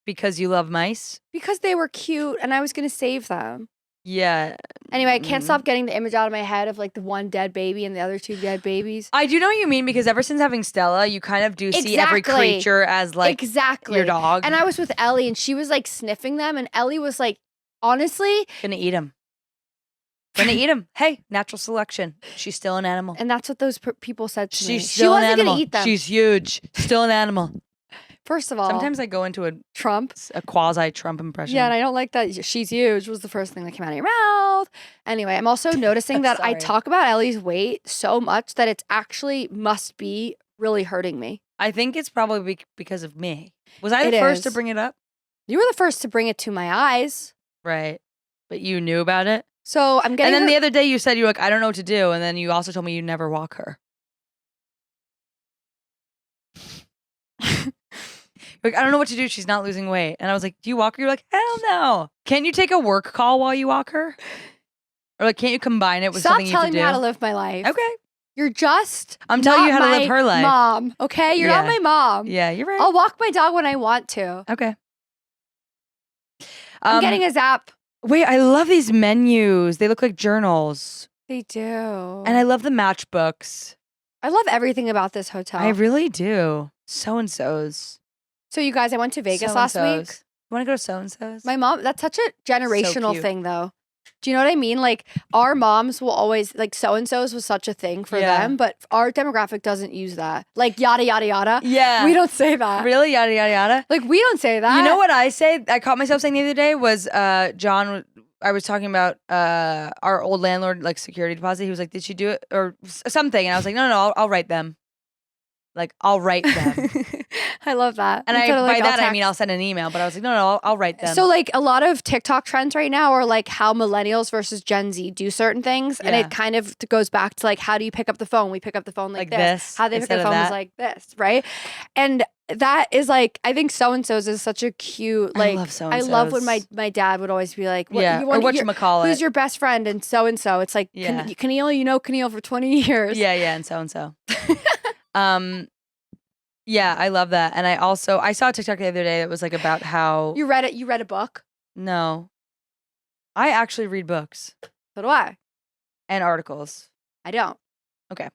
Because you love mice? because they were cute and I was going to save them. Yeah. Anyway, I can't Mhm. stop getting the image out of my head of like the one dead baby and the other 2 dead babies. I do know what you mean because ever since having Stella, you kind of do see every Exactly. creature as like exactly. your dog. And I was with Ellie and she was like sniffing them and Ellie was like, honestly, Gonna eat him. Gonna eat him. Hey, natural selection. She's still an animal. and that's what those people said to me. She's She still an wasn't animal. gonna eat them. She's huge. Still an animal. First of all, Sometimes I go into Trump. a quasi Trump impression. Yeah, and I don't like that. She's huge was the first thing that came out of your mouth. Anyway, I'm also noticing that I Sorry. talk about Ellie's weight so much that it's actually must be really hurting me. I think it's probably because of me. Was I It the first to is. bring it up? You were the first to bring it to my eyes. Right. But you knew about it? So I'm getting And then her- the other day you said you were like, I don't know what to do. And then you also told me you never walk her. You're like, I don't know what to do. She's not losing weight. And I was like, do you walk her? You're like, hell no. Can't you take a work call while you walk her? Or like, can't you combine it with Stop something you telling can me do? how to live my life. Okay. You're just I'm telling you not how to live my her life. Mom, okay? You're not Yeah. my mom. Yeah, you're right. I'll walk my dog when I want to. Okay. I'm getting a zap. Wait, I love these menus. They look like journals. They do. And I love the matchbooks. I love everything about this hotel. I really do. So-and-so's. So you guys, I went to Vegas last week. So-and-so's. You want to go to so-and-so's? My mom, that's such a generational cute. thing though. Do you know what I mean? Like our moms will always, like so-and-so's was such a thing for them, but our demographic doesn't use that. Like yada, yada, yada. Yeah. We don't say that. Really? Yada, yada, yada? Like we don't say that. You know what I say? I caught myself saying the other day was John, I was talking about our old landlord, like security deposit. He was like, did she do it? Or something. And I was like, no, I'll write them. Like, I'll write them. I love that. And Instead of, by like, that, I'll I mean, I'll send an email. But I was like, no, I'll write them. So like a lot of TikTok trends right now are like how millennials versus Gen Z do certain things. And it kind of goes back to like, how do you pick up the phone? We pick up the phone like this. How they pick up the phone was like this, right? And that is like, I think so-and-so's is such a cute, like, I love so-and-so's. I love when my dad would always be like, or whatchamacallit. Who's your best friend? And so-and-so. It's like, Keneal, you know Keneal for 20 years. Yeah, and so-and-so. Yeah, I love that. And I saw a TikTok the other day that was like about how You read a book? No. I actually read books. So do I. And articles. I don't. Okay.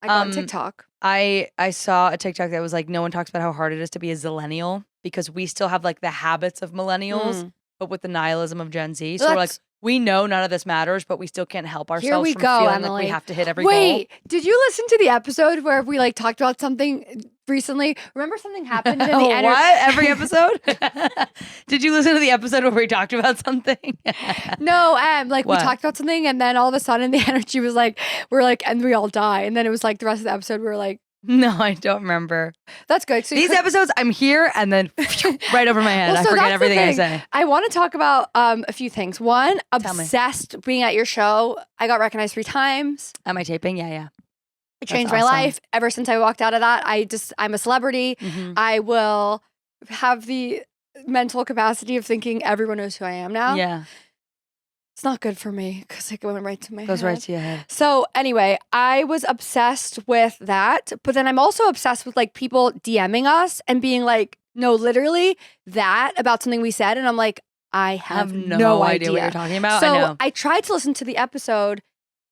I go on TikTok. I saw a TikTok that was like, no one talks about how hard it is to be a zillennial because we still have like the habits of millennials, but with the nihilism of Gen Z. So we're like, we know none of this matters, but we still can't help ourselves from feeling Emily. like we have to hit every goal. Wait, did you listen to the episode where we like talked about something recently? Remember something happened in the end? What? Every episode? Did you listen to the episode where we talked about something? No, like we talked about something and then all of a sudden the energy was like, we're like, and we all die. And then it was like the rest of the episode we were like, no, I don't remember. That's good. So these episodes, I'm here and then right over my head. I forget everything I say. I want to talk about a few things. One, obsessed being at your show. I got recognized 3 times. At my taping? Yeah. It changed my life. Ever since I walked out of that, I'm a celebrity. Mm-hmm. I will have the mental capacity of thinking everyone knows who I am now. Yeah. It's not good for me because it went right to my head. Goes right to your head. So anyway, I was obsessed with that. But then I'm also obsessed with like people DMing us and being like, no, literally that about something we said. And I'm like, I have no idea what you're talking about. So I tried to listen to the episode,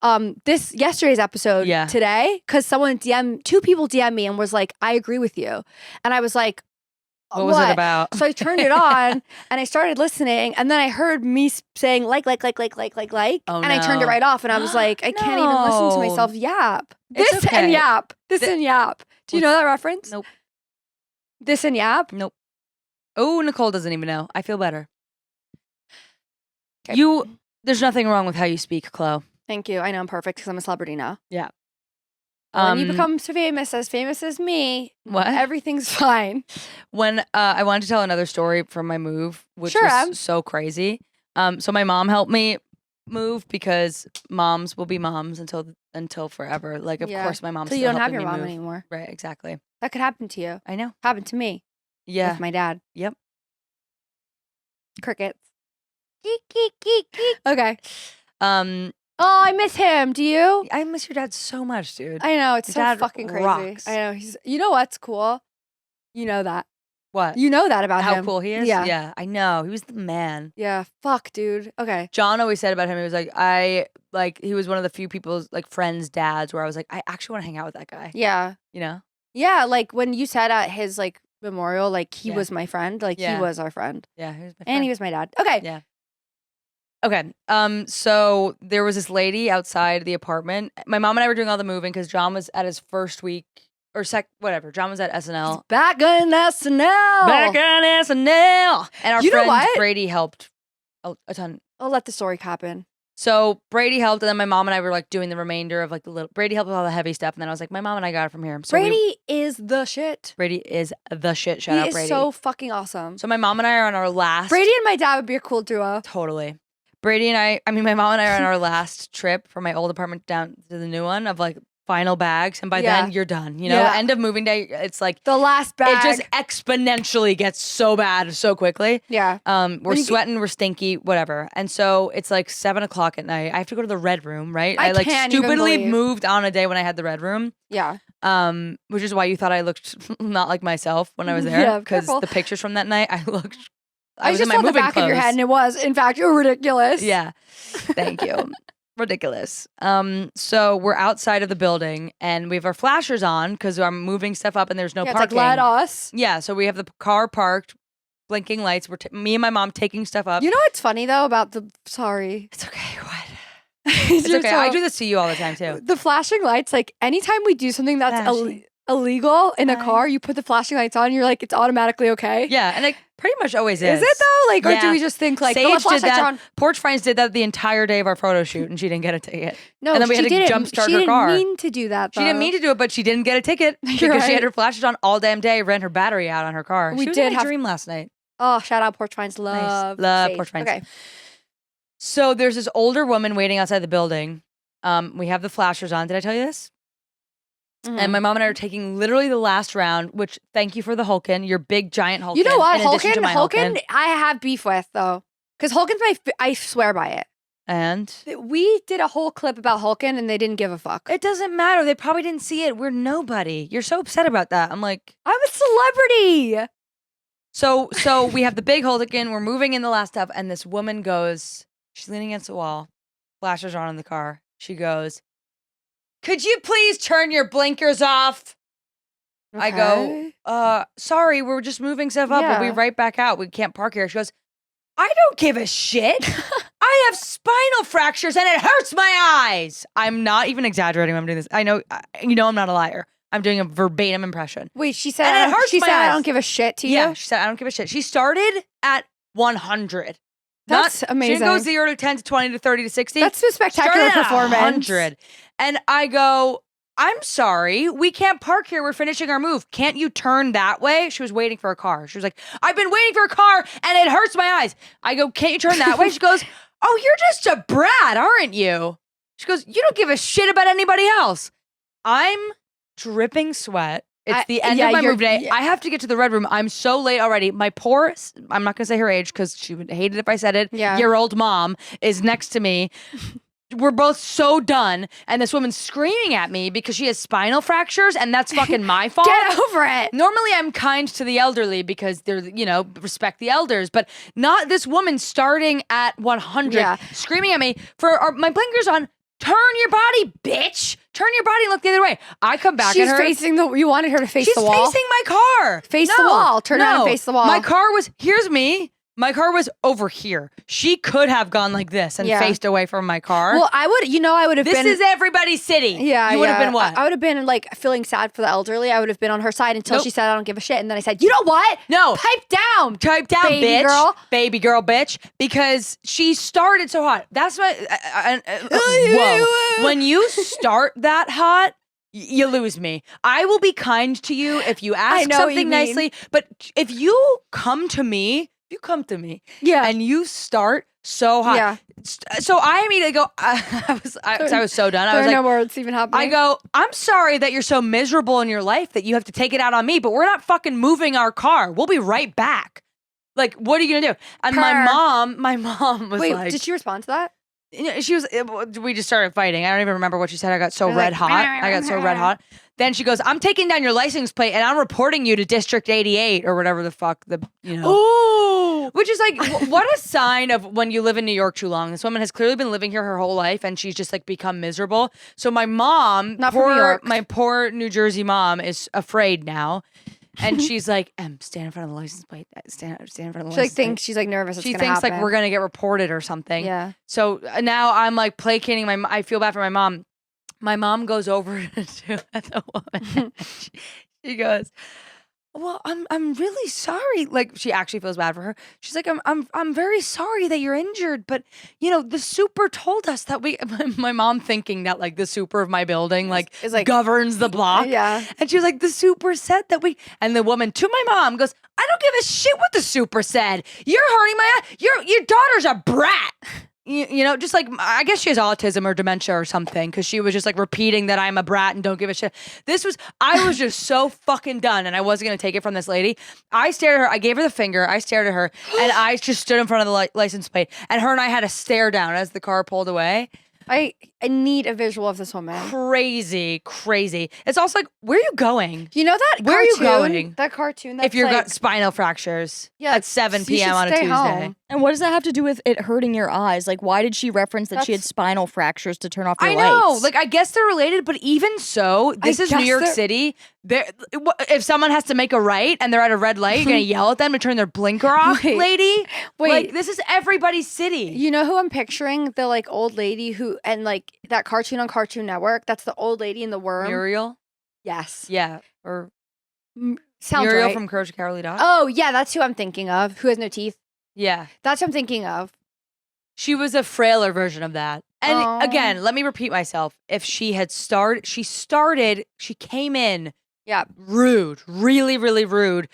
yesterday's episode today, because 2 people DM'd me and was like, I agree with you. And I was like, what was it about? So I turned it on and I started listening, and then I heard me saying like, and I turned it right off, and I was like, I can't even listen to myself yap. This and yap. This and yap. Do you know that reference? Nope. This and yap? Nope. Oh, Nicole doesn't even know. I feel better. Okay. There's nothing wrong with how you speak, chlo. Thank you. I know I'm perfect because I'm a celebrity now. Yeah. When you become so famous as me, what? Everything's fine. When I wanted to tell another story from my move, which was so crazy. So my mom helped me move because moms will be moms until forever. Like, of course, my mom's so still you don't have helping your me mom move. anymore. Right, exactly. That could happen to you. I know. Happened to me. Yeah. With my dad. Yep. Crickets. Geek, geek, geek, geek. Okay. Oh, I miss him. Do you? I miss your dad so much, dude. I know. It's Your so fucking crazy. rocks. I know. You know what's cool? You know that. What? You know that about him. How cool he is? Yeah. Yeah, I know. He was the man. Yeah. Fuck, dude. Okay. John always said about him, he was like, he was one of the few people's, like, friends' dads where I was like, I actually want to hang out with that guy. Yeah. You know? Yeah. Like when you said at his, like, memorial, like, he was my friend. Like, he was our friend. Yeah, he was my friend. And he was my dad. Okay. Yeah. Okay. So there was this lady outside the apartment. My mom and I were doing all the moving because John was at his first week or whatever. John was at SNL. Back on SNL. Back on SNL. And our friend Brady helped a ton. I'll let the story happen. So Brady helped, and then my mom and I were like doing the remainder of like Brady helped with all the heavy stuff, and then I was like, my mom and I got it from here. So Brady is the shit. Brady is the shit. Shout out Brady. He is so fucking awesome. So my mom and I are on our last. Brady and my dad would be a cool duo. Totally. Brady and I mean, my mom and I are on our last trip from my old apartment down to the new one of like final bags. And by then you're done, you know, end of moving day. It's like the last bag. It just exponentially gets so bad so quickly. Yeah. We're sweating, we're stinky, whatever. And so it's like 7:00 at night. I have to go to the red room, right? I like stupidly moved on a day when I had the red room. Yeah. Which is why you thought I looked not like myself when I was there. Because the pictures from that night, I was just in my saw the moving back clothes. of your head, and it was, in fact, ridiculous. Yeah. Thank you. ridiculous. So we're outside of the building and we have our flashers on because I'm moving stuff up and there's no parking. It's like, let us. Yeah, so we have the car parked, blinking lights. We're me and my mom taking stuff up. You know what's funny though about the sorry. It's okay. What? It's okay. I do this to you all the time too. The flashing lights, like anytime we do something that's illegal in a car, you put the flashing lights on, you're like, it's automatically okay. Yeah, and it pretty much always is. Is it though? Like, or do we just think like, Sage the did that. on? Porch Finds did that the entire day of our photo shoot, and she didn't get a ticket. No, and then we had to jumpstart her car. She didn't mean to do that. Though. She didn't mean to do it, but she didn't get a ticket because she had her flashes on all damn day. Ran her battery out on her car. We she was did in my have dream last night. Oh, shout out Porch Finds. Love Sage. Porch Finds. Okay. So there's this older woman waiting outside the building. We have the flashers on. Did I tell you this? Mm-hmm. And my mom and I are taking literally the last round, which thank you for the Hulkin, your big giant Hulkin. You know what? Hulkin, I have beef with though. Because Hulkin's I swear by it. And? We did a whole clip about Hulkin and they didn't give a fuck. It doesn't matter. They probably didn't see it. We're nobody. You're so upset about that. I'm like, I'm a celebrity. So we have the big Hulkin. We're moving in the last stuff. And this woman goes, she's leaning against the wall. Flashers are on in the car. She goes, could you please turn your blinkers off? Okay. I go, sorry, we're just moving stuff up. We'll be right back out. We can't park here. She goes, I don't give a shit. I have spinal fractures and it hurts my eyes. I'm not even exaggerating when I'm doing this. I know, I'm not a liar. I'm doing a verbatim impression. Wait, she said, I don't give a shit to you? Yeah, she said, I don't give a shit. She started at 100. That's amazing. She didn't go 0 to 10 to 20 to 30 to 60. That's a spectacular performance. 100. And I go, I'm sorry, we can't park here. We're finishing our move. Can't you turn that way? She was waiting for a car. She was like, I've been waiting for a car and it hurts my eyes. I go, can't you turn that way? She goes, oh, you're just a brat, aren't you? She goes, you don't give a shit about anybody else. I'm dripping sweat. It's the end of my move day. I have to get to the Red Room. I'm so late already. I'm not going to say her age because she would hate it if I said it. Yeah. Your old mom is next to me. We're both so done. And this woman's screaming at me because she has spinal fractures and that's fucking my fault. Get over it. Normally I'm kind to the elderly because they're, respect the elders, but not this woman starting at 100 screaming at me for my blinkers on. Turn your body, bitch. Turn your body and look the other way. I come back at her. She's facing you wanted her to face the wall? She's facing my car. Face the wall. Turn around and face the wall. My car was, here's me. My car was over here. She could have gone like this and faced away from my car. Well, I would have been. This is everybody's city. Yeah, you would have been what? I would have been like feeling sad for the elderly. I would have been on her side until she said, I don't give a shit. And then I said, you know what? No. Pipe down, baby bitch. Girl. Baby girl, bitch. Because she started so hot. That's why. Whoa. When you start that hot, you lose me. I will be kind to you if you ask something nicely. But if you come to me, and you start so hot. So I immediately go, I was so done. I was like, no words even happening. I go, I'm sorry that you're so miserable in your life that you have to take it out on me, but we're not fucking moving our car. We'll be right back. Like, what are you gonna do? And my mom was like, wait, did she respond to that? We just started fighting. I don't even remember what she said. I got so red hot. Then she goes, I'm taking down your license plate and I'm reporting you to District 88 or whatever the fuck Ooh. Which is like, what a sign of when you live in New York too long. This woman has clearly been living here her whole life and she's just like become miserable. So my mom, my poor New Jersey mom is afraid now. And she's like, stand in front of the license plate. Stand in front of the license plate. She's like nervous. She thinks like we're going to get reported or something. Yeah. So now I'm like placating I feel bad for my mom. My mom goes over to the woman. She goes, well, I'm really sorry. Like she actually feels bad for her. She's like, I'm very sorry that you're injured, but the super told us that my mom thinking that like the super of my building is like governs the block. Yeah. And she was like, the super said that and the woman to my mom goes, I don't give a shit what the super said. You're hurting your daughter's a brat. Just like, I guess she has autism or dementia or something because she was just like repeating that I'm a brat and don't give a shit. I was just so fucking done and I wasn't going to take it from this lady. I stared at her. I gave her the finger. I stared at her and I just stood in front of the license plate and her and I had a stare down as the car pulled away. I need a visual of this woman. Crazy. It's also like, where are you going? You know that where cartoon? Are you going? That cartoon that's if you've got spinal fractures at 7 p.m. on a Tuesday. Home. And what does that have to do with it hurting your eyes? Like, why did she reference that she had spinal fractures to turn off your I lights? know. Like, I guess they're related, but even so, this is New York City. If someone has to make a right and they're at a red light, you're going to yell at them to turn their blinker off, lady? Wait. Like, this is everybody's city. You know who I'm picturing? The like old lady who, and like that cartoon on Cartoon Network. That's the old lady in the worm. Muriel? Yes. Yeah. Or Sounds Muriel right. from Courage the Cowardly Dog? Oh, yeah. That's who I'm thinking of. Who has no teeth. Yeah. That's what I'm thinking of. She was a frailer version of that. And Aw. again, let me repeat myself. If she had she came in rude, really, really rude.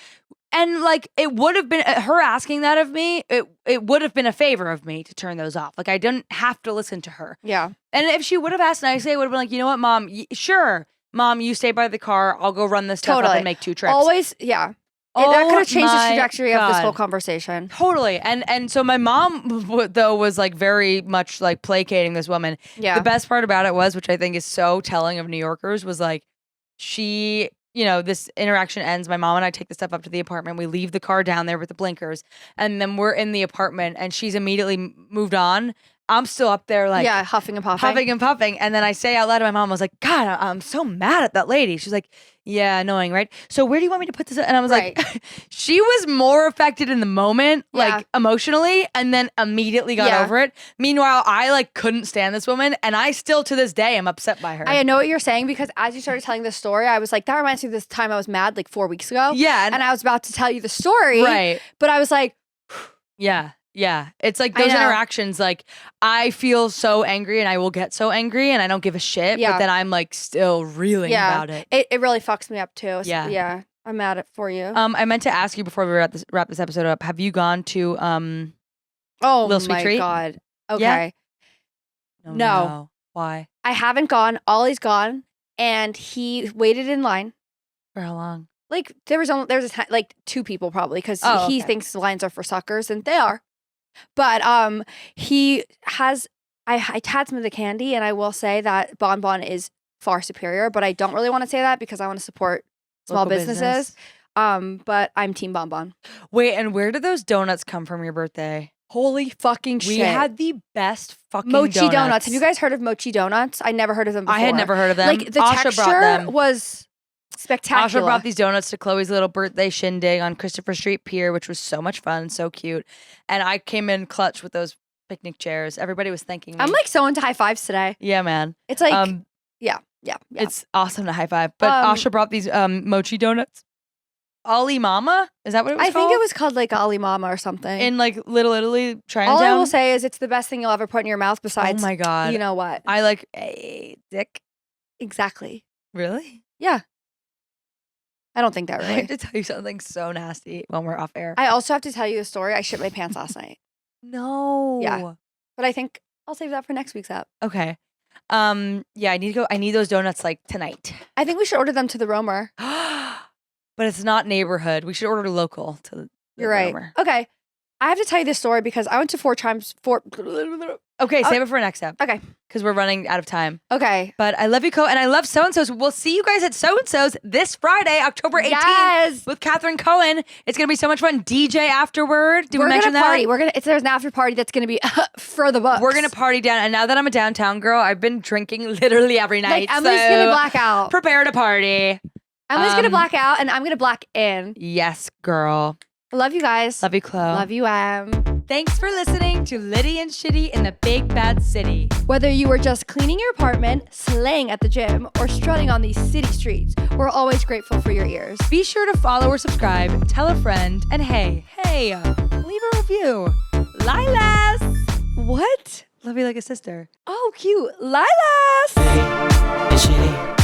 And like, it would have been, her asking that of me, it would have been a favor of me to turn those off. Like, I didn't have to listen to her. Yeah. And if she would have asked nicely, I would have been like, you know what, Mom? Sure. Mom, you stay by the car. I'll go run this stuff up and make 2 trips. Always, yeah. That could have changed the trajectory of this whole conversation. Totally. And so my mom, though, was like very much like placating this woman. Yeah. The best part about it was, which I think is so telling of New Yorkers, was like she, this interaction ends. My mom and I take the stuff up to the apartment. We leave the car down there with the blinkers. And then we're in the apartment and she's immediately moved on. I'm still up there like huffing and puffing. Huffing and puffing. And then I say out loud to my mom, I was like, God, I'm so mad at that lady. She's like, yeah, annoying, right? So where do you want me to put this? And I was like, she was more affected in the moment, like emotionally, and then immediately got over it. Meanwhile, I like couldn't stand this woman. And I still to this day am upset by her. I know what you're saying because as you started telling this story, I was like, that reminds me of this time I was mad like 4 weeks ago. Yeah. And I was about to tell you the story. Right. But I was like, yeah. Yeah. It's like those interactions, like I feel so angry and I will get so angry and I don't give a shit, but then I'm like still reeling about it. It really fucks me up too. Yeah. Yeah. I'm mad at for you. I meant to ask you before we wrap this episode up, have you gone to Little Sweet my Treat? God. Okay. Yeah? No. Why? I haven't gone. Ollie's gone and he waited in line. For how long? Like there was like 2 people probably because he thinks lines are for suckers and they are. But he has I had some of the candy and I will say that Bon Bon is far superior, but I don't really want to say that because I want to support small Local businesses. But I'm team Bon Bon. Wait, and where did those donuts come from your birthday? Holy fucking shit. We had the best fucking Mochi donuts. Have you guys heard of Mochi donuts? I never heard of them before. I had never heard of them. Like the Asha texture brought them. was spectacular. Asha brought these donuts to Chloe's little birthday shindig on Christopher Street Pier, which was so much fun, so cute. And I came in clutch with those picnic chairs. Everybody was thanking me. I'm like so into high fives today. Yeah, man. It's like, yeah. It's awesome to high five. But Asha brought these mochi donuts. Ali Mama? Is that what it was called? I think it was called like Ali Mama or something. In like Little Italy, Chinatown. All I will say is it's the best thing you'll ever put in your mouth besides, oh my God. You know what? I like a dick. Exactly. Really? Yeah. I don't think that I have really. to tell you something so nasty when we're off air. I also have to tell you a story. I shit my pants last night. No. Yeah. But I think I'll save that for next week's app. Okay. Yeah, I need to go. I need those donuts like tonight. I think we should order them to the Roamer. But it's not neighborhood. We should order local to the You're right. Roamer. Okay. I have to tell you this story because I went to 4 times. Okay, save it for next step. Okay. Because we're running out of time. Okay. But I love you, Co, and I love So-and-So's. We'll see you guys at So-and-So's this Friday, October 18th. Yes. With Catherine Cohen. It's going to be so much fun. DJ afterward. Did we mention that? Party. There's an after party that's going to be for the books. We're going to party down. And now that I'm a downtown girl, I've been drinking literally every night. Like, Emily's going to black out. Prepare to party. Emily's going to black out, and I'm going to black in. Yes, girl. I love you guys. Love you, Chloe. Love you, Thanks for listening to Litty and Shitty in the Big Bad City. Whether you were just cleaning your apartment, slaying at the gym, or strutting on these city streets, we're always grateful for your ears. Be sure to follow or subscribe, tell a friend, and hey, leave a review. Lilas! What? Love you like a sister. Oh, cute. Lilas! Shitty.